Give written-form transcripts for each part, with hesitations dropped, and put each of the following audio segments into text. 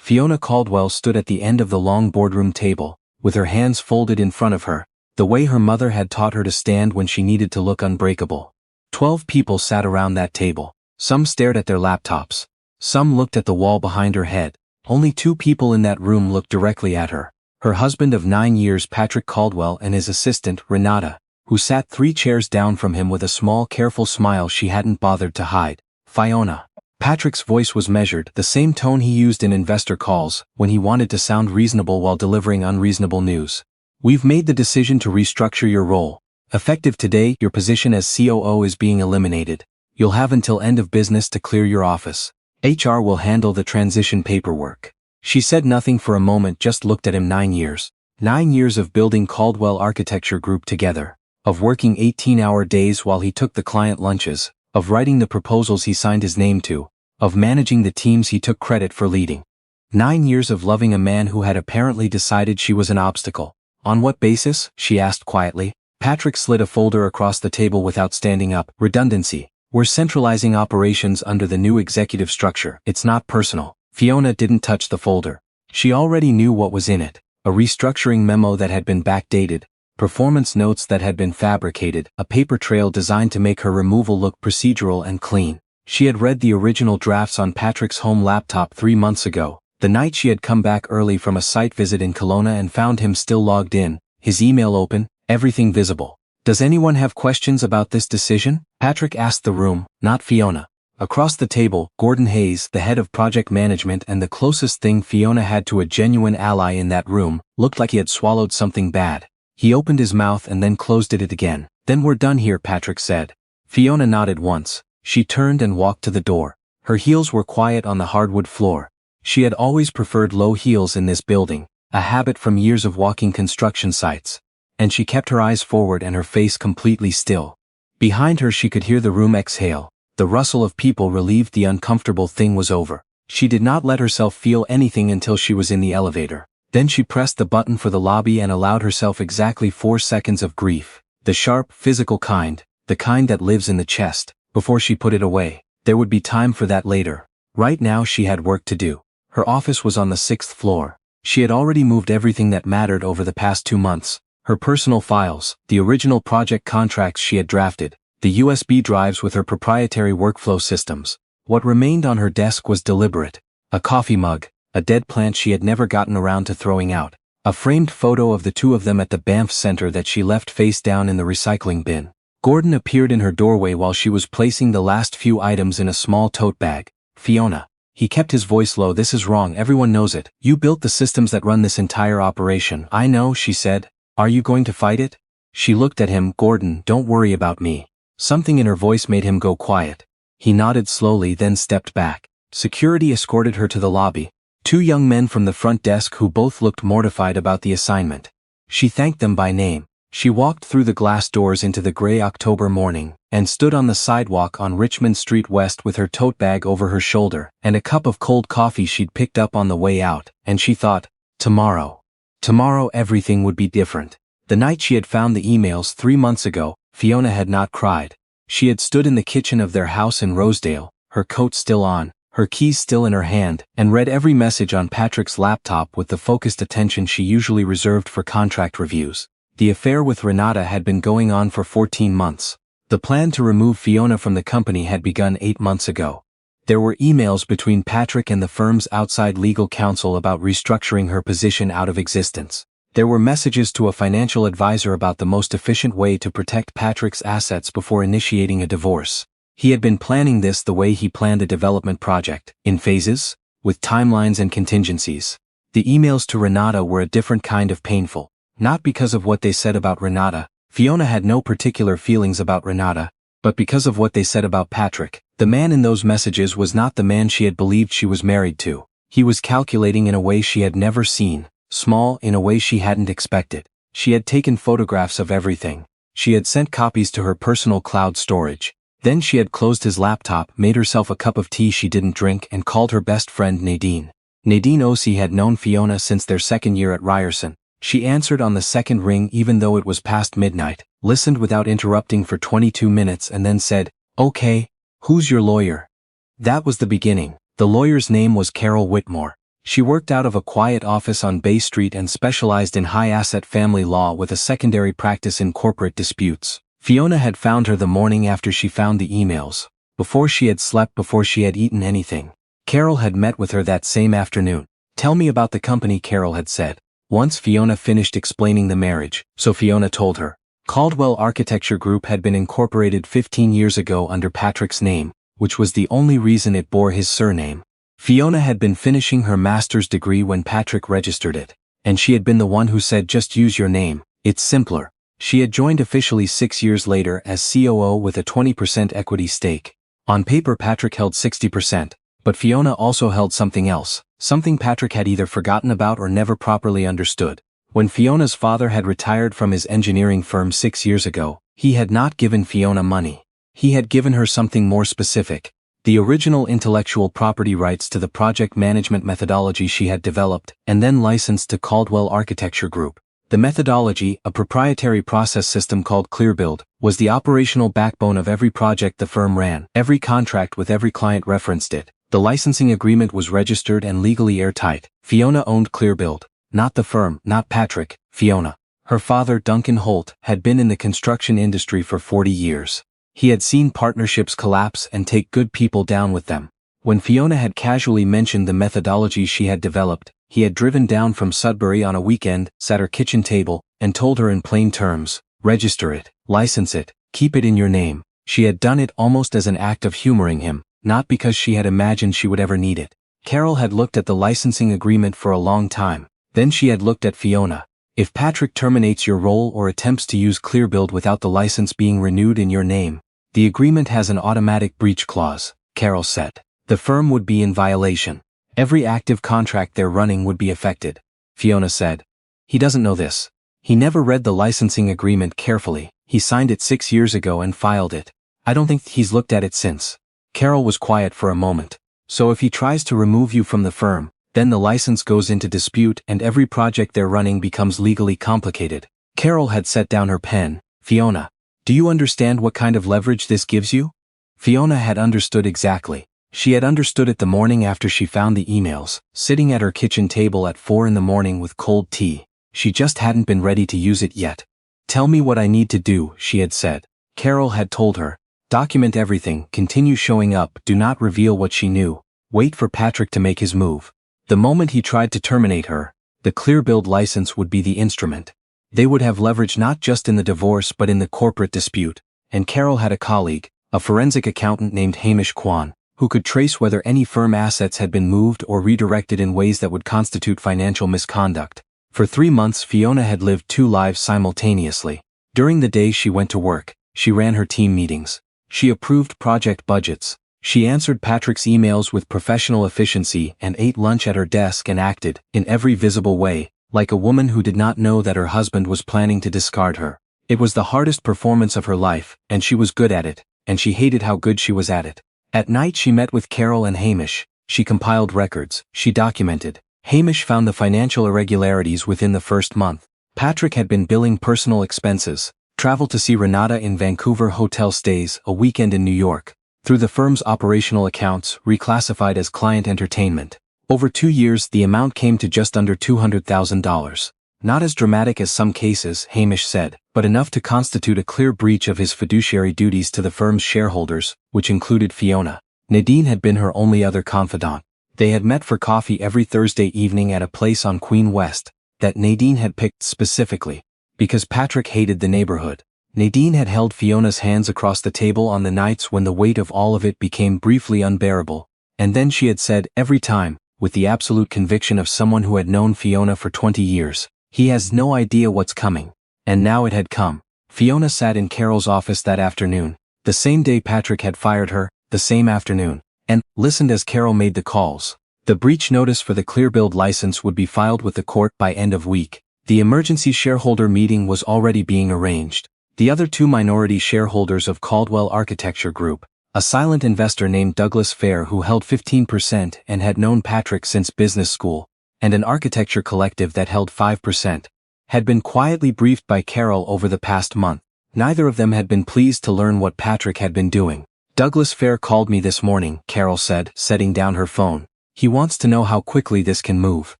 Fiona Caldwell stood at the end of the long boardroom table, with her hands folded in front of her, the way her mother had taught her to stand when she needed to look unbreakable. 12 people sat around that table. Some stared at their laptops. Some looked at the wall behind her head. Only 2 people in that room looked directly at her. Her husband of 9 years, Patrick Caldwell, and his assistant, Renata, who sat 3 chairs down from him with a small, careful smile she hadn't bothered to hide. Fiona. Patrick's voice was measured, the same tone he used in investor calls, when he wanted to sound reasonable while delivering unreasonable news. We've made the decision to restructure your role. Effective today, your position as COO is being eliminated. You'll have until end of business to clear your office. HR will handle the transition paperwork. She said nothing for a moment, just looked at him. 9 years. 9 years of building Caldwell Architecture Group together. Of working 18-hour days while he took the client lunches. Of writing the proposals he signed his name to. Of managing the teams he took credit for leading. 9 years of loving a man who had apparently decided she was an obstacle. On what basis? She asked quietly. Patrick slid a folder across the table without standing up. Redundancy. We're centralizing operations under the new executive structure. It's not personal. Fiona didn't touch the folder. She already knew what was in it. A restructuring memo that had been backdated. Performance notes that had been fabricated. A paper trail designed to make her removal look procedural and clean. She had read the original drafts on Patrick's home laptop 3 months ago, the night she had come back early from a site visit in Kelowna and found him still logged in, his email open, everything visible. Does anyone have questions about this decision? Patrick asked the room, not Fiona. Across the table, Gordon Hayes, the head of project management and the closest thing Fiona had to a genuine ally in that room, looked like he had swallowed something bad. He opened his mouth and then closed it again. Then we're done here, Patrick said. Fiona nodded once. She turned and walked to the door. Her heels were quiet on the hardwood floor. She had always preferred low heels in this building, a habit from years of walking construction sites. And she kept her eyes forward and her face completely still. Behind her she could hear the room exhale. The rustle of people relieved the uncomfortable thing was over. She did not let herself feel anything until she was in the elevator. Then she pressed the button for the lobby and allowed herself exactly 4 seconds of grief. The sharp, physical kind, the kind that lives in the chest. Before she put it away. There would be time for that later. Right now she had work to do. Her office was on the 6th floor. She had already moved everything that mattered over the past 2 months. Her personal files, the original project contracts she had drafted, the USB drives with her proprietary workflow systems. What remained on her desk was deliberate. A coffee mug, a dead plant she had never gotten around to throwing out, a framed photo of the 2 of them at the Banff Center that she left face down in the recycling bin. Gordon appeared in her doorway while she was placing the last few items in a small tote bag. Fiona. He kept his voice low. This is wrong, everyone knows it. You built the systems that run this entire operation. I know, she said. Are you going to fight it? She looked at him. Gordon, don't worry about me. Something in her voice made him go quiet. He nodded slowly, then stepped back. Security escorted her to the lobby. 2 young men from the front desk who both looked mortified about the assignment. She thanked them by name. She walked through the glass doors into the gray October morning, and stood on the sidewalk on Richmond Street West with her tote bag over her shoulder, and a cup of cold coffee she'd picked up on the way out, and she thought, tomorrow. Tomorrow everything would be different. The night she had found the emails 3 months ago, Fiona had not cried. She had stood in the kitchen of their house in Rosedale, her coat still on, her keys still in her hand, and read every message on Patrick's laptop with the focused attention she usually reserved for contract reviews. The affair with Renata had been going on for 14 months. The plan to remove Fiona from the company had begun 8 months ago. There were emails between Patrick and the firm's outside legal counsel about restructuring her position out of existence. There were messages to a financial advisor about the most efficient way to protect Patrick's assets before initiating a divorce. He had been planning this the way he planned a development project, in phases, with timelines and contingencies. The emails to Renata were a different kind of painful. Not because of what they said about Renata. Fiona had no particular feelings about Renata, but because of what they said about Patrick. The man in those messages was not the man she had believed she was married to. He was calculating in a way she had never seen, small in a way she hadn't expected. She had taken photographs of everything. She had sent copies to her personal cloud storage. Then she had closed his laptop, made herself a cup of tea she didn't drink, and called her best friend Nadine. Nadine Osei had known Fiona since their 2nd year at Ryerson. She answered on the 2nd ring even though it was past midnight, listened without interrupting for 22 minutes and then said, "Okay, who's your lawyer?" That was the beginning. The lawyer's name was Carol Whitmore. She worked out of a quiet office on Bay Street and specialized in high-asset family law with a secondary practice in corporate disputes. Fiona had found her the morning after she found the emails, before she had slept, before she had eaten anything. Carol had met with her that same afternoon. "Tell me about the company," Carol had said. Once Fiona finished explaining the marriage, so Fiona told her. Caldwell Architecture Group had been incorporated 15 years ago under Patrick's name, which was the only reason it bore his surname. Fiona had been finishing her master's degree when Patrick registered it, and she had been the one who said, "Just use your name, it's simpler." She had joined officially 6 years later as COO with a 20% equity stake. On paper Patrick held 60%, but Fiona also held something else, something Patrick had either forgotten about or never properly understood. When Fiona's father had retired from his engineering firm 6 years ago, he had not given Fiona money. He had given her something more specific: the original intellectual property rights to the project management methodology she had developed and then licensed to Caldwell Architecture Group. The methodology, a proprietary process system called ClearBuild, was the operational backbone of every project the firm ran. Every contract with every client referenced it. The licensing agreement was registered and legally airtight. Fiona owned ClearBuild, not the firm, not Patrick, Fiona. Her father, Duncan Holt, had been in the construction industry for 40 years. He had seen partnerships collapse and take good people down with them. When Fiona had casually mentioned the methodology she had developed, he had driven down from Sudbury on a weekend, sat her kitchen table, and told her in plain terms, "Register it, license it, keep it in your name." She had done it almost as an act of humoring him, not because she had imagined she would ever need it. Carol had looked at the licensing agreement for a long time. Then she had looked at Fiona. "If Patrick terminates your role or attempts to use ClearBuild without the license being renewed in your name, the agreement has an automatic breach clause," Carol said. "The firm would be in violation. Every active contract they're running would be affected." Fiona said. "He doesn't know this. He never read the licensing agreement carefully. He signed it 6 years ago and filed it. I don't think he's looked at it since." Carol was quiet for a moment. "So if he tries to remove you from the firm, then the license goes into dispute and every project they're running becomes legally complicated." Carol had set down her pen. "Fiona, do you understand what kind of leverage this gives you?" Fiona had understood exactly. She had understood it the morning after she found the emails, sitting at her kitchen table at 4 in the morning with cold tea. She just hadn't been ready to use it yet. "Tell me what I need to do," she had said. Carol had told her. Document everything, continue showing up, do not reveal what she knew. Wait for Patrick to make his move. The moment he tried to terminate her, the ClearBuild license would be the instrument. They would have leverage not just in the divorce but in the corporate dispute. And Carol had a colleague, a forensic accountant named Hamish Kwan, who could trace whether any firm assets had been moved or redirected in ways that would constitute financial misconduct. For 3 months Fiona had lived 2 lives simultaneously. During the day she went to work, she ran her team meetings. She approved project budgets. She answered Patrick's emails with professional efficiency and ate lunch at her desk and acted, in every visible way, like a woman who did not know that her husband was planning to discard her. It was the hardest performance of her life, and she was good at it, and she hated how good she was at it. At night she met with Carol and Hamish. She compiled records. She documented. Hamish found the financial irregularities within the first month. Patrick had been billing personal expenses, travel to see Renata in Vancouver, hotel stays, a weekend in New York, through the firm's operational accounts, reclassified as client entertainment. Over 2 years the amount came to just under $200,000. Not as dramatic as some cases, Hamish said, but enough to constitute a clear breach of his fiduciary duties to the firm's shareholders, which included Fiona. Nadine had been her only other confidant. They had met for coffee every Thursday evening at a place on Queen West, that Nadine had picked specifically, because Patrick hated the neighborhood. Nadine had held Fiona's hands across the table on the nights when the weight of all of it became briefly unbearable, and then she had said every time, with the absolute conviction of someone who had known Fiona for 20 years, "He has no idea what's coming." And now it had come. Fiona sat in Carol's office that afternoon, the same day Patrick had fired her, the same afternoon, and listened as Carol made the calls. The breach notice for the ClearBuild license would be filed with the court by end of week. The emergency shareholder meeting was already being arranged. The other 2 minority shareholders of Caldwell Architecture Group, a silent investor named Douglas Fair who held 15% and had known Patrick since business school, and an architecture collective that held 5%, had been quietly briefed by Carol over the past month. Neither of them had been pleased to learn what Patrick had been doing. "Douglas Fair called me this morning," Carol said, setting down her phone. He wants to know how quickly this can move.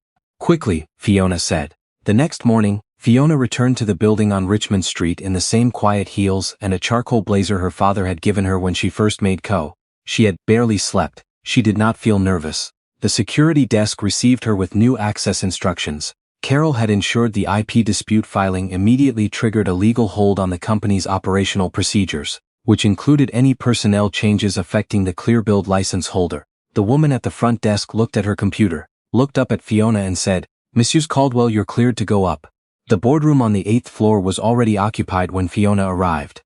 Quickly, Fiona said. The next morning, Fiona returned to the building on Richmond Street in the same quiet heels and a charcoal blazer her father had given her when she first made co. She had barely slept. She did not feel nervous. The security desk received her with new access instructions. Carol had ensured the IP dispute filing immediately triggered a legal hold on the company's operational procedures, which included any personnel changes affecting the Clearbuild license holder. The woman at the front desk looked at her computer, looked up at Fiona and said, "Mrs. Caldwell, you're cleared to go up." The boardroom on the 8th floor was already occupied when Fiona arrived.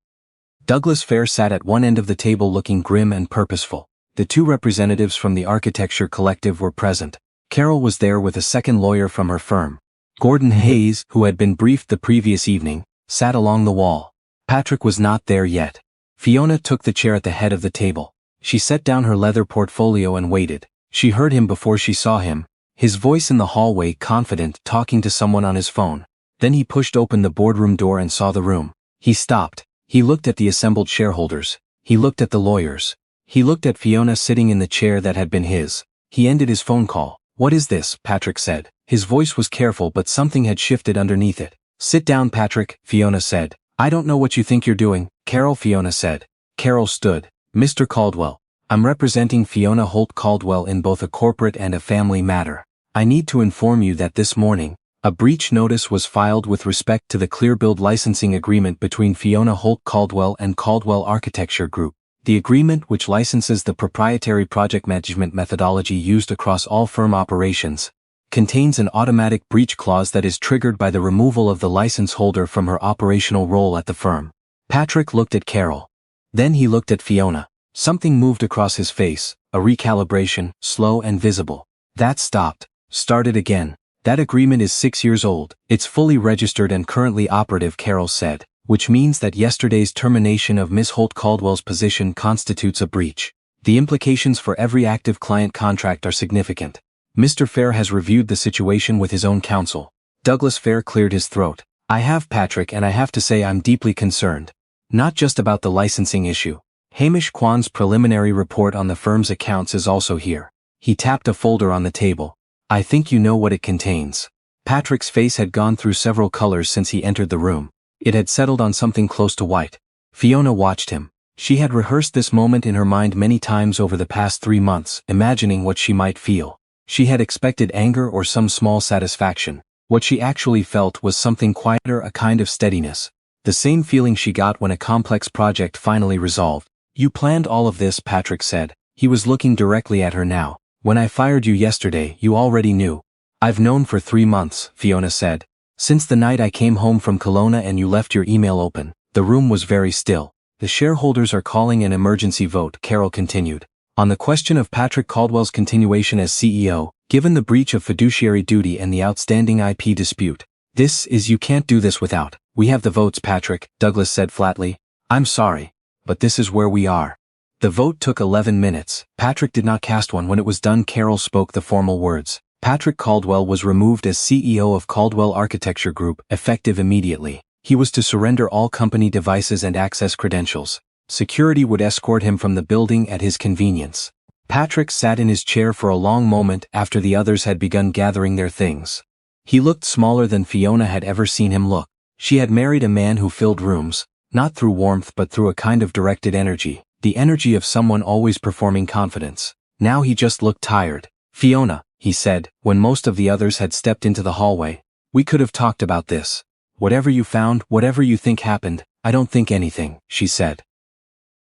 Douglas Fair sat at one end of the table looking grim and purposeful. The two representatives from the architecture collective were present. Carol was there with a second lawyer from her firm. Gordon Hayes, who had been briefed the previous evening, sat along the wall. Patrick was not there yet. Fiona took the chair at the head of the table. She set down her leather portfolio and waited. She heard him before she saw him, his voice in the hallway, confident, talking to someone on his phone. Then he pushed open the boardroom door and saw the room. He stopped. He looked at the assembled shareholders. He looked at the lawyers. He looked at Fiona sitting in the chair that had been his. He ended his phone call. "What is this?" Patrick said. His voice was careful, but something had shifted underneath it. "Sit down, Patrick," Fiona said. "I don't know what you think you're doing, Carol," Fiona said. Carol stood. "Mr. Caldwell, I'm representing Fiona Holt Caldwell in both a corporate and a family matter. I need to inform you that this morning, a breach notice was filed with respect to the Clearbuild licensing agreement between Fiona Holt Caldwell and Caldwell Architecture Group. The agreement, which licenses the proprietary project management methodology used across all firm operations, contains an automatic breach clause that is triggered by the removal of the license holder from her operational role at the firm." Patrick looked at Carol. Then he looked at Fiona. Something moved across his face, a recalibration, slow and visible. That stopped. Started again. "That agreement is 6 years old. It's fully registered and currently operative," Carol said, "which means that yesterday's termination of Ms. Holt Caldwell's position constitutes a breach. The implications for every active client contract are significant. Mr. Fair has reviewed the situation with his own counsel." Douglas Fair cleared his throat. "I have, Patrick, and I have to say I'm deeply concerned. Not just about the licensing issue. Hamish Kwan's preliminary report on the firm's accounts is also here." He tapped a folder on the table. "I think you know what it contains." Patrick's face had gone through several colors since he entered the room. It had settled on something close to white. Fiona watched him. She had rehearsed this moment in her mind many times over the past 3 months, imagining what she might feel. She had expected anger or some small satisfaction. What she actually felt was something quieter, a kind of steadiness. The same feeling she got when a complex project finally resolved. "You planned all of this," Patrick said. He was looking directly at her now. "When I fired you yesterday, you already knew." "I've known for 3 months," Fiona said. "Since the night I came home from Kelowna and you left your email open." The room was very still. "The shareholders are calling an emergency vote," Carol continued, "on the question of Patrick Caldwell's continuation as CEO, given the breach of fiduciary duty and the outstanding IP dispute. You can't do this without." "We have the votes, Patrick," Douglas said flatly. "I'm sorry, but this is where we are." The vote took 11 minutes. Patrick did not cast one. When it was done, Carol spoke the formal words. Patrick Caldwell was removed as CEO of Caldwell Architecture Group, effective immediately. He was to surrender all company devices and access credentials. Security would escort him from the building at his convenience. Patrick sat in his chair for a long moment after the others had begun gathering their things. He looked smaller than Fiona had ever seen him look. She had married a man who filled rooms, not through warmth but through a kind of directed energy, the energy of someone always performing confidence. Now he just looked tired. "Fiona," he said, when most of the others had stepped into the hallway, "we could have talked about this. Whatever you found, whatever you think happened, I don't think anything," she said.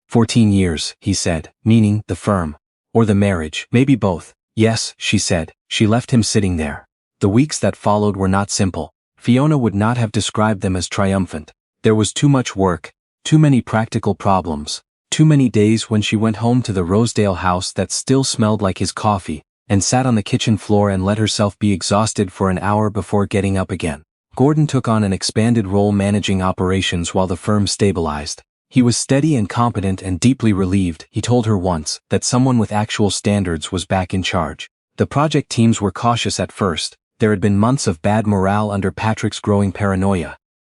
14 years, he said, "meaning the firm. Or the marriage, maybe both." "Yes," she said. She left him sitting there. The weeks that followed were not simple. Fiona would not have described them as triumphant. There was too much work, too many practical problems, too many days when she went home to the Rosedale house that still smelled like his coffee, and sat on the kitchen floor and let herself be exhausted for an hour before getting up again. Gordon took on an expanded role managing operations while the firm stabilized. He was steady and competent and deeply relieved, he told her once, that someone with actual standards was back in charge. The project teams were cautious at first. There had been months of bad morale under Patrick's growing paranoia.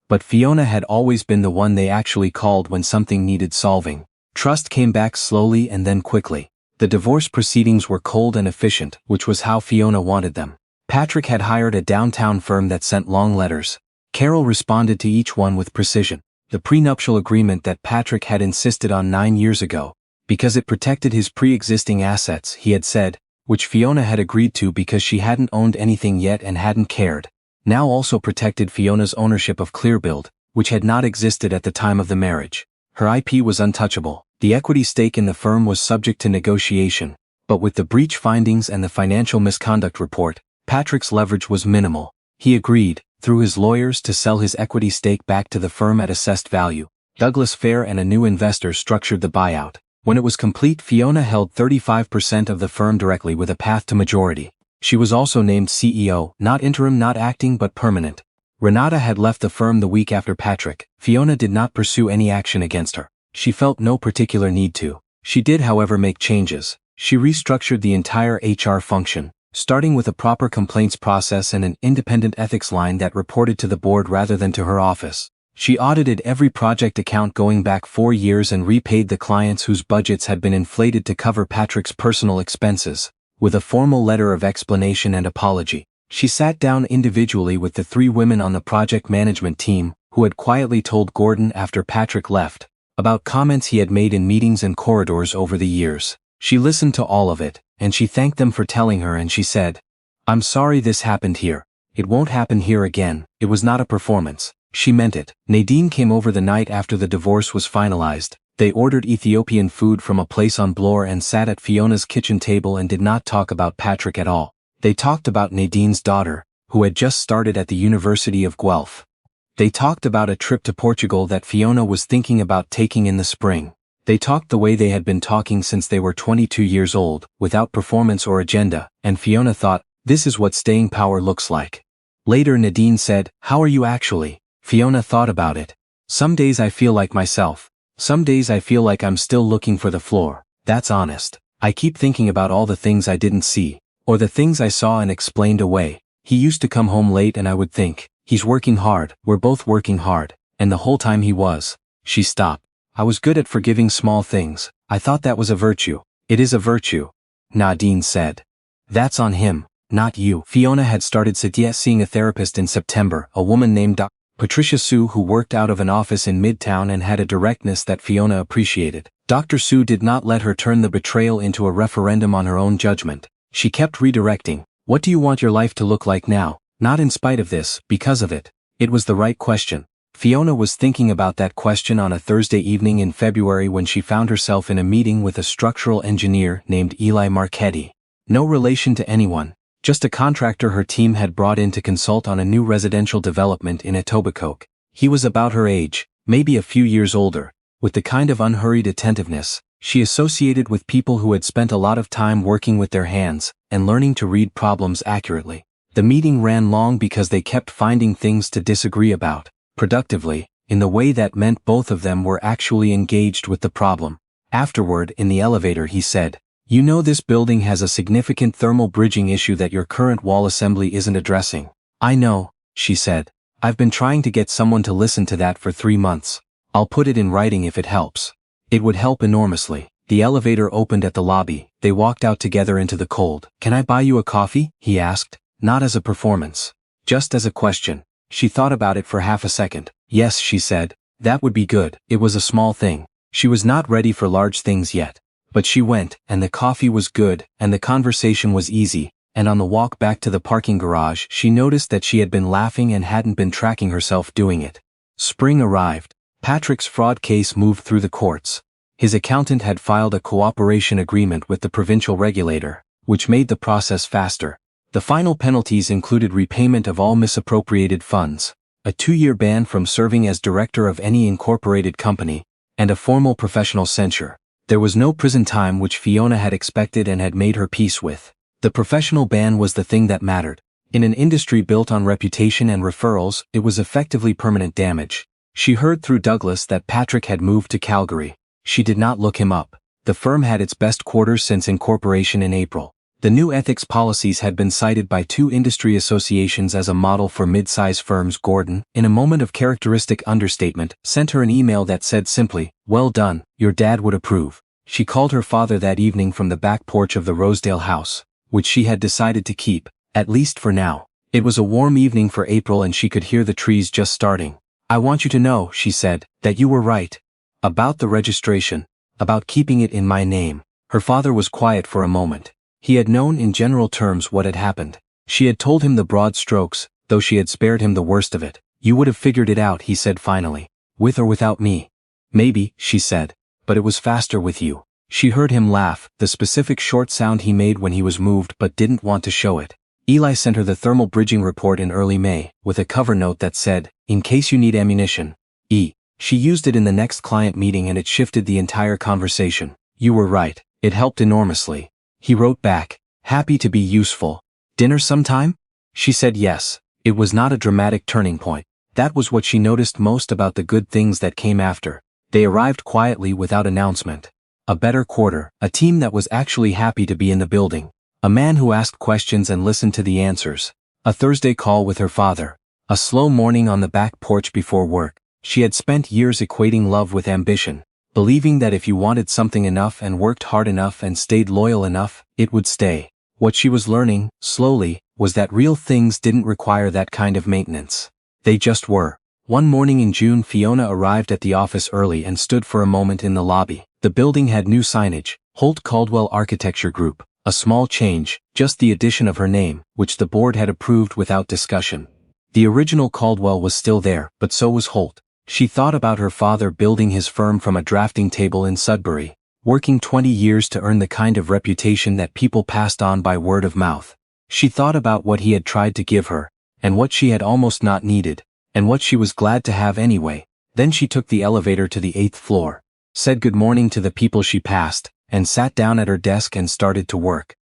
But Fiona had always been the one they actually called when something needed solving. Trust came back slowly and then quickly. The divorce proceedings were cold and efficient, which was how Fiona wanted them. Patrick had hired a downtown firm that sent long letters. Carol responded to each one with precision. The prenuptial agreement that Patrick had insisted on 9 years ago, because it protected his pre-existing assets, he had said, which Fiona had agreed to because she hadn't owned anything yet and hadn't cared, now also protected Fiona's ownership of Clearbuild, which had not existed at the time of the marriage. Her IP was untouchable. The equity stake in the firm was subject to negotiation, but with the breach findings and the financial misconduct report, Patrick's leverage was minimal. He agreed, through his lawyers, to sell his equity stake back to the firm at assessed value. Douglas Fair and a new investor structured the buyout. When it was complete, Fiona held 35% of the firm directly with a path to majority. She was also named CEO, not interim, not acting, but permanent. Renata had left the firm the week after Patrick. Fiona did not pursue any action against her. She felt no particular need to. She did, however, make changes. She restructured the entire HR function, starting with a proper complaints process and an independent ethics line that reported to the board rather than to her office. She audited every project account going back 4 years and repaid the clients whose budgets had been inflated to cover Patrick's personal expenses, with a formal letter of explanation and apology. She sat down individually with the 3 women on the project management team, who had quietly told Gordon after Patrick left, about comments he had made in meetings and corridors over the years. She listened to all of it, and she thanked them for telling her, and she said, "I'm sorry this happened here. It won't happen here again. It was not a performance." She meant it. Nadine came over the night after the divorce was finalized. They ordered Ethiopian food from a place on Bloor and sat at Fiona's kitchen table and did not talk about Patrick at all. They talked about Nadine's daughter, who had just started at the University of Guelph. They talked about a trip to Portugal that Fiona was thinking about taking in the spring. They talked the way they had been talking since they were 22 years old, without performance or agenda, and Fiona thought, this is what staying power looks like. Later Nadine said, "How are you actually?" Fiona thought about it. "Some days I feel like myself. Some days I feel like I'm still looking for the floor. That's honest. I keep thinking about all the things I didn't see, or the things I saw and explained away. He used to come home late and I would think, he's working hard, we're both working hard, and the whole time he was." She stopped. "I was good at forgiving small things. I thought that was a virtue." "It is a virtue," Nadine said. "That's on him, not you." Fiona had started seeing a therapist in September, a woman named Dr. Patricia Sue, who worked out of an office in Midtown and had a directness that Fiona appreciated. Dr. Sue did not let her turn the betrayal into a referendum on her own judgment. She kept redirecting. "What do you want your life to look like now? Not in spite of this, because of it." It was the right question. Fiona was thinking about that question on a Thursday evening in February when she found herself in a meeting with a structural engineer named Eli Marchetti. No relation to anyone, just a contractor her team had brought in to consult on a new residential development in Etobicoke. He was about her age, maybe a few years older, with the kind of unhurried attentiveness she associated with people who had spent a lot of time working with their hands and learning to read problems accurately. The meeting ran long because they kept finding things to disagree about, productively, in the way that meant both of them were actually engaged with the problem. Afterward, in the elevator, he said, "You know, this building has a significant thermal bridging issue that your current wall assembly isn't addressing." "I know," she said. "I've been trying to get someone to listen to that for 3 months. I'll put it in writing if it helps." It would help enormously. The elevator opened at the lobby. They walked out together into the cold. "Can I buy you a coffee?" he asked, not as a performance, just as a question. She thought about it for half a second. "Yes," she said, "that would be good." It was a small thing. She was not ready for large things yet. But she went, and the coffee was good, and the conversation was easy, and on the walk back to the parking garage she noticed that she had been laughing and hadn't been tracking herself doing it. Spring arrived. Patrick's fraud case moved through the courts. His accountant had filed a cooperation agreement with the provincial regulator, which made the process faster. The final penalties included repayment of all misappropriated funds, a 2-year ban from serving as director of any incorporated company, and a formal professional censure. There was no prison time, which Fiona had expected and had made her peace with. The professional ban was the thing that mattered. In an industry built on reputation and referrals, it was effectively permanent damage. She heard through Douglas that Patrick had moved to Calgary. She did not look him up. The firm had its best quarters since incorporation in April. The new ethics policies had been cited by 2 industry associations as a model for mid-size firms. Gordon, in a moment of characteristic understatement, sent her an email that said simply, "Well done, your dad would approve." She called her father that evening from the back porch of the Rosedale house, which she had decided to keep, at least for now. It was a warm evening for April and she could hear the trees just starting. "I want you to know," she said, "that you were right. About the registration. About keeping it in my name." Her father was quiet for a moment. He had known in general terms what had happened. She had told him the broad strokes, though she had spared him the worst of it. "You would have figured it out," he said finally. "With or without me." "Maybe," she said. "But it was faster with you." She heard him laugh, the specific short sound he made when he was moved but didn't want to show it. Eli sent her the thermal bridging report in early May, with a cover note that said, "In case you need ammunition. E." She used it in the next client meeting and it shifted the entire conversation. "You were right. It helped enormously." He wrote back, "Happy to be useful. Dinner sometime?" She said yes. It was not a dramatic turning point. That was what she noticed most about the good things that came after. They arrived quietly without announcement. A better quarter, a team that was actually happy to be in the building. A man who asked questions and listened to the answers. A Thursday call with her father. A slow morning on the back porch before work. She had spent years equating love with ambition, believing that if you wanted something enough and worked hard enough and stayed loyal enough, it would stay. What she was learning, slowly, was that real things didn't require that kind of maintenance. They just were. One morning in June, Fiona arrived at the office early and stood for a moment in the lobby. The building had new signage, Holt Caldwell Architecture Group, a small change, just the addition of her name, which the board had approved without discussion. The original Caldwell was still there, but so was Holt. She thought about her father building his firm from a drafting table in Sudbury, working 20 years to earn the kind of reputation that people passed on by word of mouth. She thought about what he had tried to give her, and what she had almost not needed, and what she was glad to have anyway. Then she took the elevator to the 8th floor, said good morning to the people she passed, and sat down at her desk and started to work.